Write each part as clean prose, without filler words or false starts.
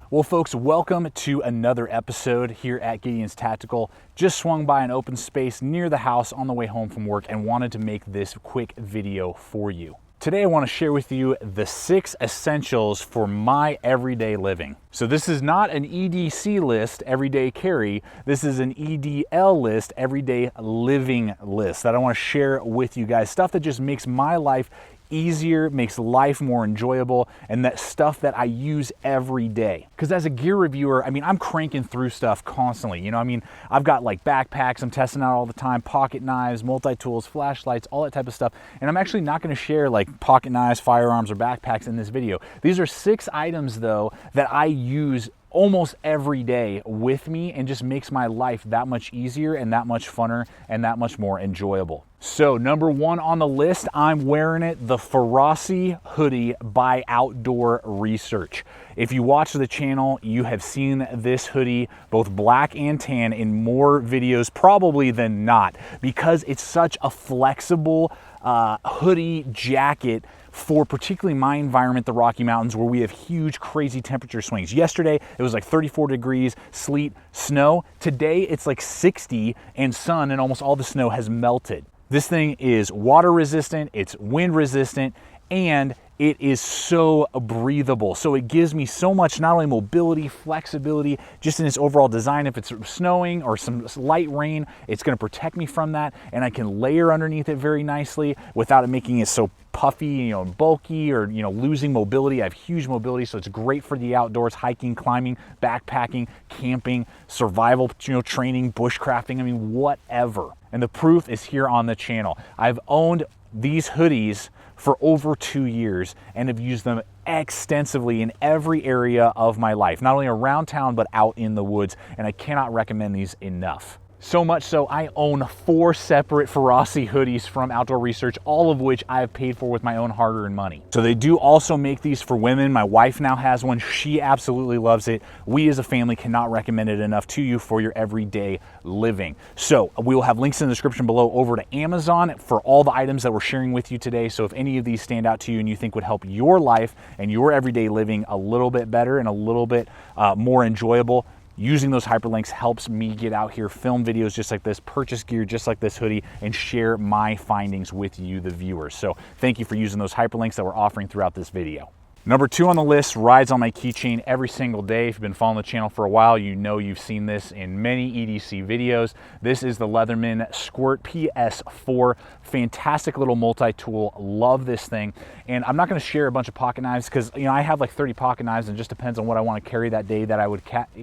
Well, folks, welcome to another episode here at Gideon's Tactical. Just swung by an open space near the house on the way home from work and wanted to make this quick video for you. Today, I want to share with you the 6 essentials for my everyday living. So this is not an EDC list, everyday carry. This is an EDL list, everyday living list that I want to share with you guys. Stuff that just makes my life easier, makes life more enjoyable, and that stuff that I use every day. Because as a gear reviewer, I mean, I'm cranking through stuff constantly. You know, I mean, I've got like backpacks I'm testing out all the time, pocket knives, multi-tools, flashlights, all that type of stuff. And I'm actually not going to share like pocket knives, firearms, or backpacks in this video. These are 6 items though that I use almost every day with me and just makes my life that much easier and that much funner and that much more enjoyable. So number 1 on the list, I'm wearing it, the Fenix Hoodie by Outdoor Research. If you watch the channel, you have seen this hoodie, both black and tan, in more videos probably than not, because it's such a flexible hoodie jacket for particularly my environment, the Rocky Mountains, where we have huge, crazy temperature swings. Yesterday, it was like 34 degrees, sleet, snow. Today, it's like 60 and sun, and almost all the snow has melted. This thing is water resistant, it's wind resistant, and it is so breathable. So it gives me so much, not only mobility, flexibility, just in its overall design. If it's snowing or some light rain, it's gonna protect me from that, and I can layer underneath it very nicely without it making it so puffy, you know, bulky, or, you know, losing mobility. I have huge mobility, so it's great for the outdoors, hiking, climbing, backpacking, camping, survival, you know, training, bushcrafting, I mean, whatever. And the proof is here on the channel. I've owned these hoodies for over 2 years and have used them extensively in every area of my life, not only around town, but out in the woods. And I cannot recommend these enough. So much so, I own 4 separate Fenix hoodies from Outdoor Research, all of which I have paid for with my own hard-earned money. So they do also make these for women. My wife now has one. She absolutely loves it. We as a family cannot recommend it enough to you for your everyday living. So we will have links in the description below over to Amazon for all the items that we're sharing with you today. So if any of these stand out to you and you think would help your life and your everyday living a little bit better and a little bit more enjoyable, using those hyperlinks helps me get out here, film videos just like this, purchase gear just like this hoodie, and share my findings with you, the viewers. So thank you for using those hyperlinks that we're offering throughout this video. Number 2 on the list rides on my keychain every single day. If you've been following the channel for a while, you know you've seen this in many EDC videos. This is the Leatherman Squirt PS4. Fantastic little multi-tool. Love this thing. And I'm not going to share a bunch of pocket knives because, you know, I have like 30 pocket knives, and it just depends on what I want to carry that day that I would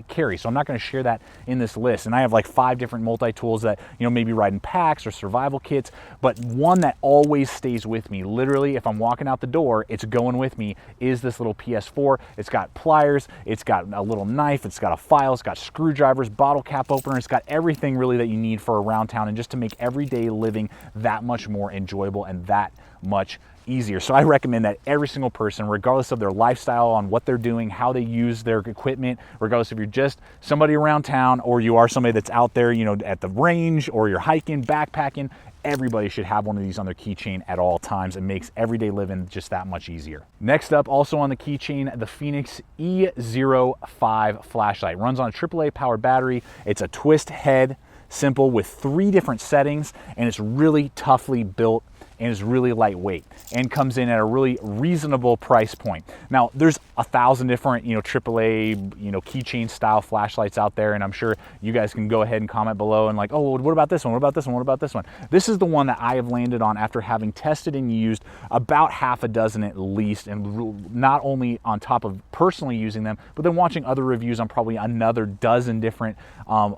carry. So I'm not going to share that in this list. And I have like 5 different multi-tools that, you know, maybe ride in packs or survival kits. But one that always stays with me, literally, if I'm walking out the door, it's going with me, is this little PS4. It's got pliers, it's got a little knife, it's got a file, it's got screwdrivers, bottle cap opener, it's got everything really that you need for around town, and just to make everyday living that much more enjoyable and that much easier. So I recommend that every single person, regardless of their lifestyle, on what they're doing, how they use their equipment, regardless if you're just somebody around town or you are somebody that's out there, you know, at the range, or you're hiking, backpacking, everybody should have one of these on their keychain at all times. It makes everyday living just that much easier. Next up, also on the keychain, the Fenix E05 Flashlight. Runs on a AAA powered battery. It's a twist head, simple, with 3 different settings, and it's really toughly built, and is really lightweight, and comes in at a really reasonable price point. Now, there's 1,000 different, you know, AAA, you know, keychain style flashlights out there, and I'm sure you guys can go ahead and comment below and like, oh, well, what about this one? What about this one? What about this one? This is the one that I have landed on after having tested and used about half a dozen at least, and not only on top of personally using them, but then watching other reviews on probably another dozen different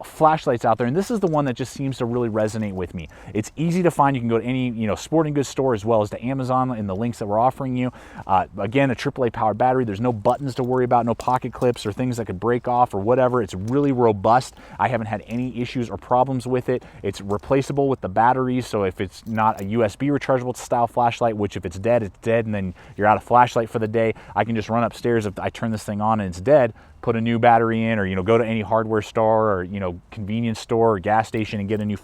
flashlights out there. And this is the one that just seems to really resonate with me. It's easy to find. You can go to any, you know, sporting goods store, as well as to Amazon in the links that we're offering you. Again, a AAA powered battery. There's no buttons to worry about, no pocket clips or things that could break off or whatever. It's really robust. I haven't had any issues or problems with it. It's replaceable with the batteries, so if it's not a USB rechargeable style flashlight, which if it's dead, and then you're out of flashlight for the day, I can just run upstairs. If I turn this thing on and it's dead, put a new battery in, or go to any hardware store or convenience store or gas station and get a new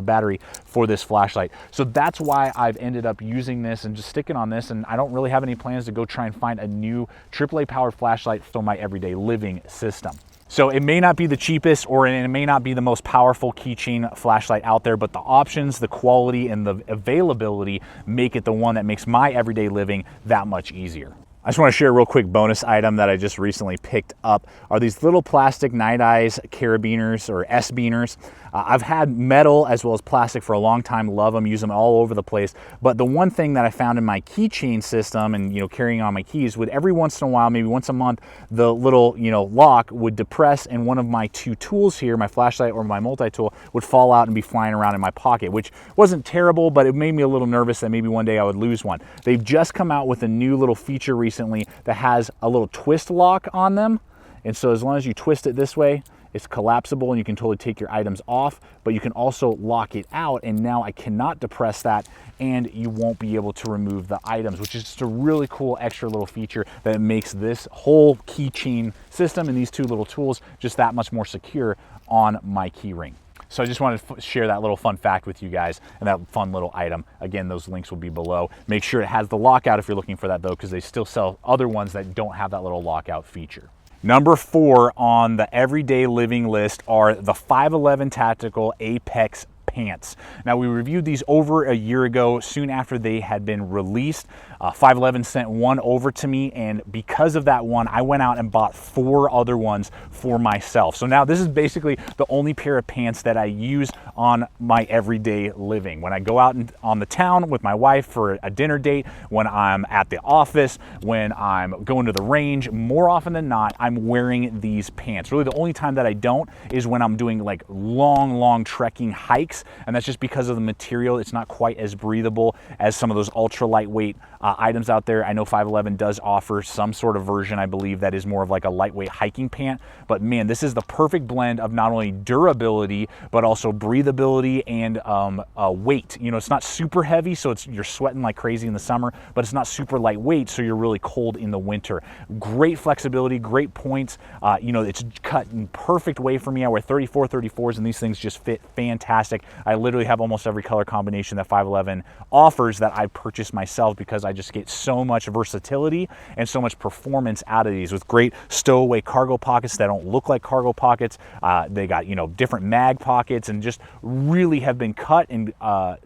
battery for this flashlight. So that's why I've ended up using this and just sticking on this, and I don't really have any plans to go try and find a new AAA powered flashlight for my everyday living system. So it may not be the cheapest, or it may not be the most powerful keychain flashlight out there, but the options, the quality, and the availability make it the one that makes my everyday living that much easier. I just want to share a real quick bonus item that I just recently picked up are these little plastic night eyes carabiners, or S-beaners. I've had metal as well as plastic for a long time, love them, use them all over the place. But the one thing that I found in my keychain system and carrying on my keys, would every once in a while, maybe once a month, the little lock would depress, and one of my two tools here, my flashlight or my multi-tool, would fall out and be flying around in my pocket, which wasn't terrible, but it made me a little nervous that maybe one day I would lose one. They've just come out with a new little feature recently that has a little twist lock on them, and so as long as you twist it this way, it's collapsible and you can totally take your items off, but you can also lock it out, and now I cannot depress that and you won't be able to remove the items, which is just a really cool extra little feature that makes this whole keychain system and these two little tools just that much more secure on my key ring. So I just wanted to share that little fun fact with you guys, and that fun little item. Again, those links will be below. Make sure it has the lockout if you're looking for that though, because they still sell other ones that don't have that little lockout feature. Number 4 on the everyday living list are the 511 Tactical Apex pants. Now, we reviewed these over a year ago, soon after they had been released. 511 sent one over to me, and because of that one, I went out and bought 4 other ones for myself. So now this is basically the only pair of pants that I use on my everyday living. When I go out on the town with my wife for a dinner date, when I'm at the office, when I'm going to the range, more often than not, I'm wearing these pants. Really, the only time that I don't is when I'm doing like long trekking hikes, and that's just because of the material. It's not quite as breathable as some of those ultra lightweight items out there. I know 511 does offer some sort of version, I believe, that is more of like a lightweight hiking pant, but man, this is the perfect blend of not only durability, but also breathability and weight. It's not super heavy, so you're sweating like crazy in the summer, but it's not super lightweight, so you're really cold in the winter. Great flexibility, great points. It's cut in perfect way for me. I wear 34s, and these things just fit fantastic. I literally have almost every color combination that 511 offers that I purchased myself, because I just get so much versatility and so much performance out of these, with great stowaway cargo pockets that don't look like cargo pockets. They got different mag pockets, and just really have been cut and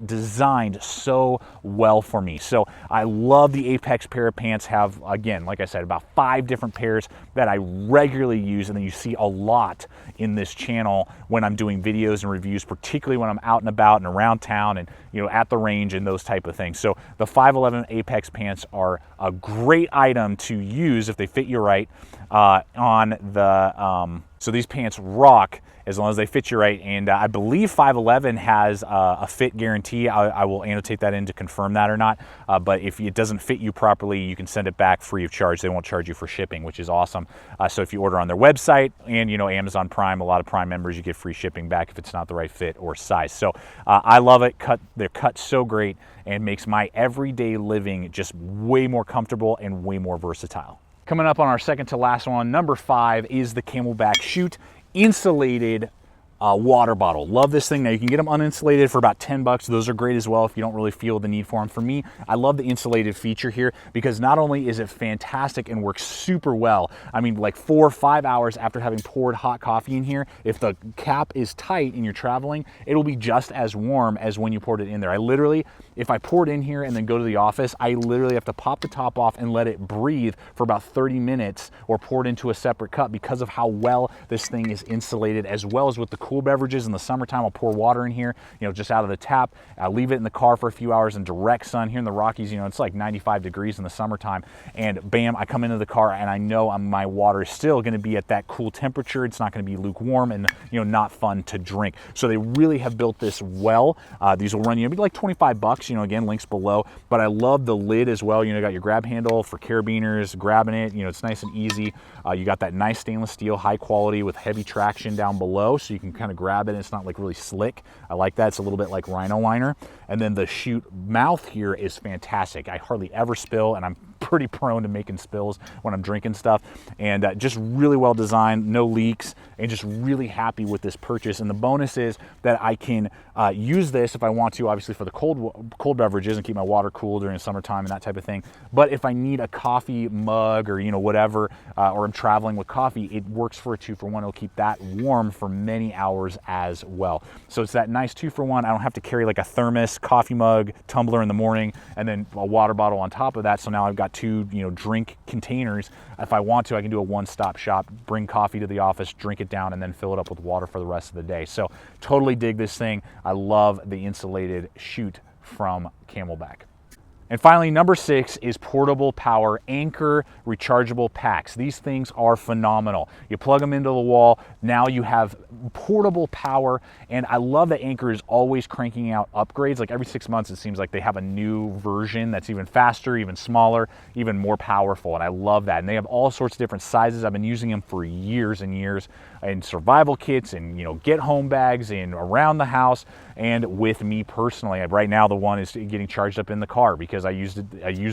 designed so well for me. So I love the Apex pair of pants. Have, again, like I said, about 5 different pairs that I regularly use, and then you see a lot in this channel when I'm doing videos and reviews, particularly when I'm out and about and around town and at the range and those type of things. So the 511 Apex pants are a great item to use if they fit you right on the so these pants rock as long as they fit you right, and I believe 511 has a fit guarantee. I will annotate that in to confirm that or not, but if it doesn't fit you properly, you can send it back free of charge. They won't charge you for shipping, which is awesome. So if you order on their website and Amazon Prime, a lot of Prime members, you get free shipping back if it's not the right fit or size. So I love it. They're cut so great, and makes my everyday living just way more comfortable and way more versatile. Coming up on our second to last one, number 5 is the Camelback Chute insulated water bottle. Love this thing. Now, you can get them uninsulated for about 10 bucks. Those are great as well if you don't really feel the need for them. For me, I love the insulated feature here, because not only is it fantastic and works super well, I mean, like 4 or 5 hours after having poured hot coffee in here, if the cap is tight and you're traveling, it'll be just as warm as when you poured it in there. I literally, if I pour it in here and then go to the office, I literally have to pop the top off and let it breathe for about 30 minutes, or pour it into a separate cup, because of how well this thing is insulated, as well as with the cool beverages in the summertime. I'll pour water in here, just out of the tap. I'll leave it in the car for a few hours in direct sun. Here in the Rockies, it's like 95 degrees in the summertime, and bam, I come into the car and I know my water is still going to be at that cool temperature. It's not going to be lukewarm and not fun to drink. So they really have built this well. These will run you like 25 bucks. Again, links below. But I love the lid as well. You got your grab handle for carabiners, grabbing it. It's nice and easy. You got that nice stainless steel, high quality with heavy traction down below, so you can kind of grab it and it's not like really slick. I like that. It's a little bit like Rhino liner. And then the chute mouth here is fantastic. I hardly ever spill, and I'm pretty prone to making spills when I'm drinking stuff. And just really well designed, no leaks, and just really happy with this purchase. And the bonus is that I can use this if I want to, obviously for the cold beverages and keep my water cool during the summertime and that type of thing. But if I need a coffee mug or, you know, whatever, or I'm traveling with coffee, it works for a 2-for-1. It'll keep that warm for many hours as well. So it's that nice 2-for-1. I don't have to carry like a thermos, coffee mug, tumbler in the morning, and then a water bottle on top of that. So now I've got 2, you know, drink containers. If I want to, I can do a one-stop shop, bring coffee to the office, drink it down, and then fill it up with water for the rest of the day. So totally dig this thing. I love the insulated chute from Camelback. And finally, number 6 is portable power Anker rechargeable packs. These things are phenomenal. You plug them into the wall, now you have portable power, and I love that Anker is always cranking out upgrades. Like every 6 months, it seems like they have a new version that's even faster, even smaller, even more powerful, and I love that. And they have all sorts of different sizes. I've been using them for years and years in survival kits and, you know, get home bags and around the house. And with me personally, right now the one is getting charged up in the car because I used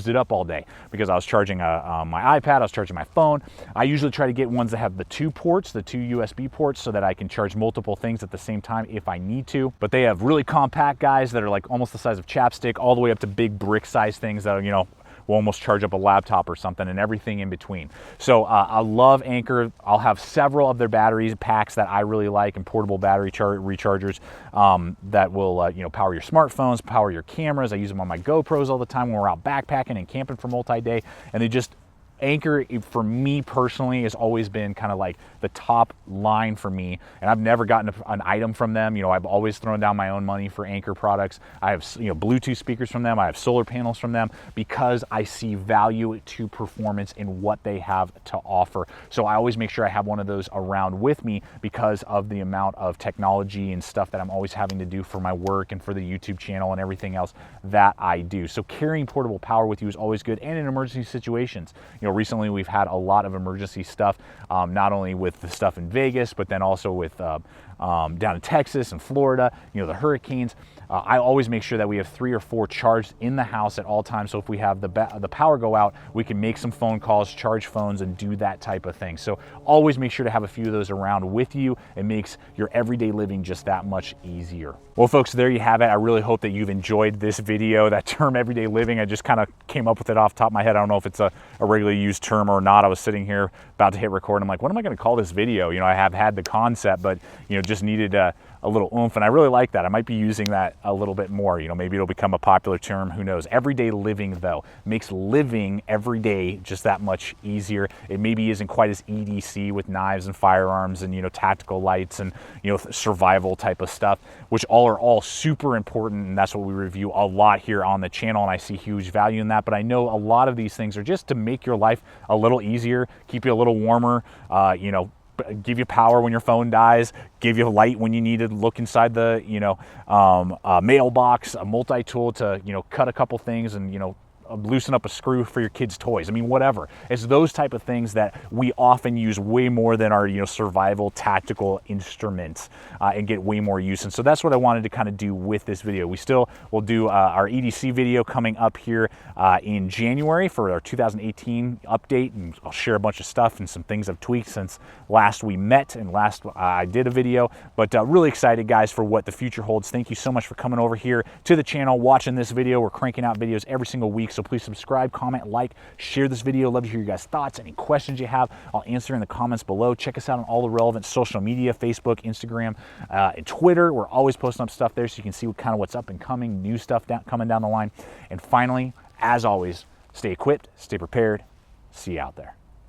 it up all day because I was charging my iPad, I was charging my phone. I usually try to get ones that have the 2 ports, the 2 USB ports, so that I can charge multiple things at the same time if I need to. But they have really compact guys that are like almost the size of chapstick, all the way up to big brick size things that are, you know, will almost charge up a laptop or something, and everything in between. So I love Anker. I'll have several of their batteries packs that I really like, and portable battery rechargers that will you know, power your smartphones, power your cameras. I use them on my GoPros all the time when we're out backpacking and camping for multi-day, and they just, Anker, for me personally, has always been kind of like the top line for me, and I've never gotten an item from them. You know, I've always thrown down my own money for Anker products. I have, you know, Bluetooth speakers from them. I have solar panels from them because I see value to performance in what they have to offer. So I always make sure I have one of those around with me because of the amount of technology and stuff that I'm always having to do for my work and for the YouTube channel and everything else that I do. So carrying portable power with you is always good, and in emergency situations. You know, recently we've had a lot of emergency stuff, not only with the stuff in Vegas, but then also with down in Texas and Florida, you know, the hurricanes. I always make sure that we have 3 or 4 charged in the house at all times. So if we have the power go out, we can make some phone calls, charge phones, and do that type of thing. So always make sure to have a few of those around with you. It makes your everyday living just that much easier. Well, folks, there you have it. I really hope that you've enjoyed this video. That term everyday living, I just kind of came up with it off the top of my head. I don't know if it's a regularly used term or not. I was sitting here about to hit record, and I'm like, what am I going to call this video? You know, I have had the concept, but, you know, just needed a little oomph, and I really like that. I might be using that a little bit more. You know, maybe it'll become a popular term, who knows. Everyday living, though, makes living every day just that much easier. It maybe isn't quite as EDC with knives and firearms and, you know, tactical lights and, you know, survival type of stuff, which are all super important, and that's what we review a lot here on the channel, and I see huge value in that. But I know a lot of these things are just to make your life a little easier, keep you a little warmer, you know, give you power when your phone dies, give you light when you need to look inside the, you know, mailbox, a multi-tool to, you know, cut a couple things and, you know, loosen up a screw for your kids' toys. I mean, whatever. It's those type of things that we often use way more than our, you know, survival tactical instruments and get way more use. And so that's what I wanted to kind of do with this video. We still will do our EDC video coming up here in January for our 2018 update, and I'll share a bunch of stuff and some things I've tweaked since last we met and last I did a video. But really excited, guys, for what the future holds. Thank you so much for coming over here to the channel, watching this video. We're cranking out videos every single week. So please subscribe, comment, like, share this video. Love to hear your guys' thoughts. Any questions you have, I'll answer in the comments below. Check us out on all the relevant social media, Facebook, Instagram, and Twitter. We're always posting up stuff there so you can see kind of what's up and coming, new stuff coming down the line. And finally, as always, stay equipped, stay prepared. See you out there.